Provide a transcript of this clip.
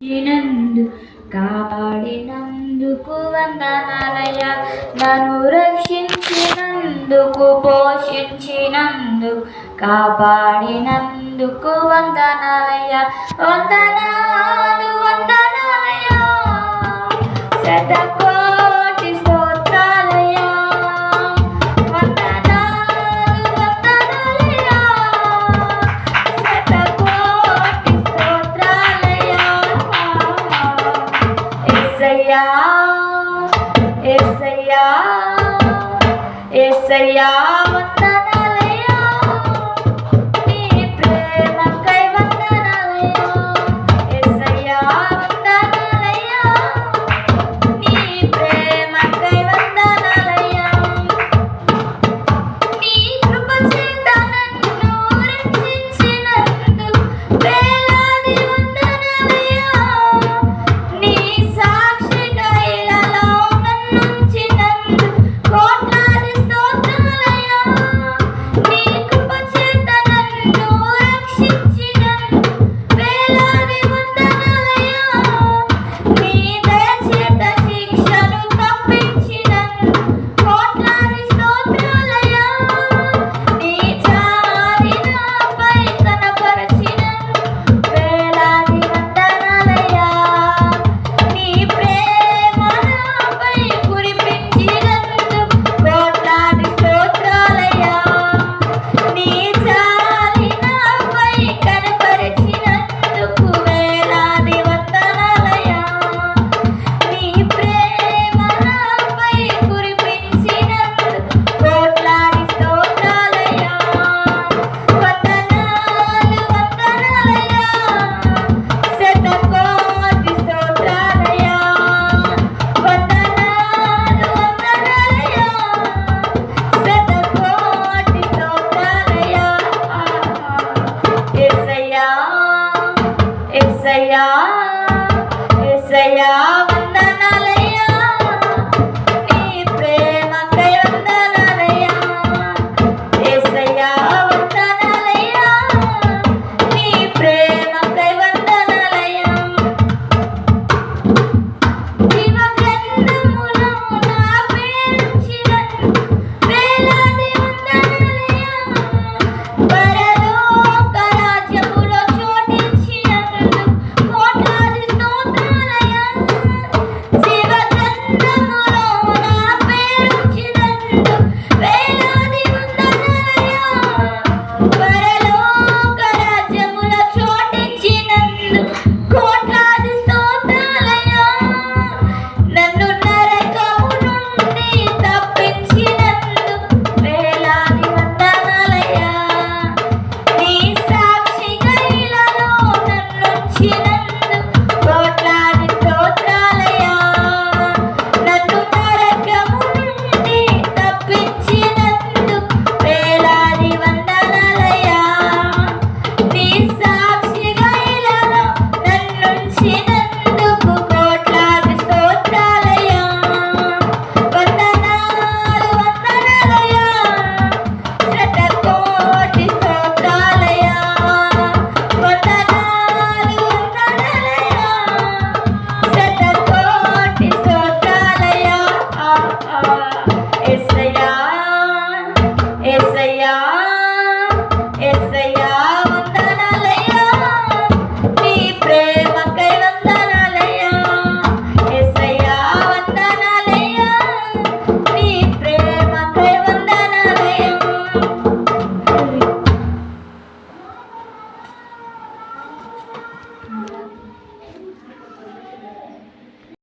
నందు కాపాడినందుకు వందనాలయ, నన్ను రక్షించినందుకు, పోషించినందుకు, కాపాడినందుకు వందనాలయ. వందనాలు వందనాలయ, శతకోటి స్తోత్రాలయ. వందనాలు వందనాలయ, శతకోటి స్తోత్రాలయ. యేసయ్యా యేసయ్యా యేసయ్యా వందనాలయ, నీ ప్రేమకై వందనాలయ. యేసయ్యా వందనాలయ, నీ ప్రేమకై వందనాలయ. నీ కృప చేత నన్ను రక్షించినందుకు వేలాది వందనాలయ. నీ సాక్షిగా ఇలలో నన్నుంచినందుకు కోట్లాది స్తోత్రాలయ. నీ కృప చేత నన్ను రక్షించినందుకు వేలాది వందనాలయ. నీ దయ చేత శిక్షను తప్పించినందుకు కోట్లాది స్తోత్రాలయ. నీ జాలి నాపై కనపరచినందుకు వేలాది వందనాలయ. నీ ప్రేమ నాపై కురిపించినందుకు కోట్లాది స్తోత్రాలయ. నీ జాలి నాపై కనపరచినందుకు వేలాది వందనాలయ. నీ ప్రేమ నాపై కురిపించినందుకు కోట్లాది స్తోత్రాలయ. వందనాలు వందనాలయ, శతకోటి స్తోత్రాలయ. వందనాలు వందనాలయ, శతకోటి స్తోత్రాలయ. యేసయ్యా యేసయ్యా యేసయ్యా వందనాలయ.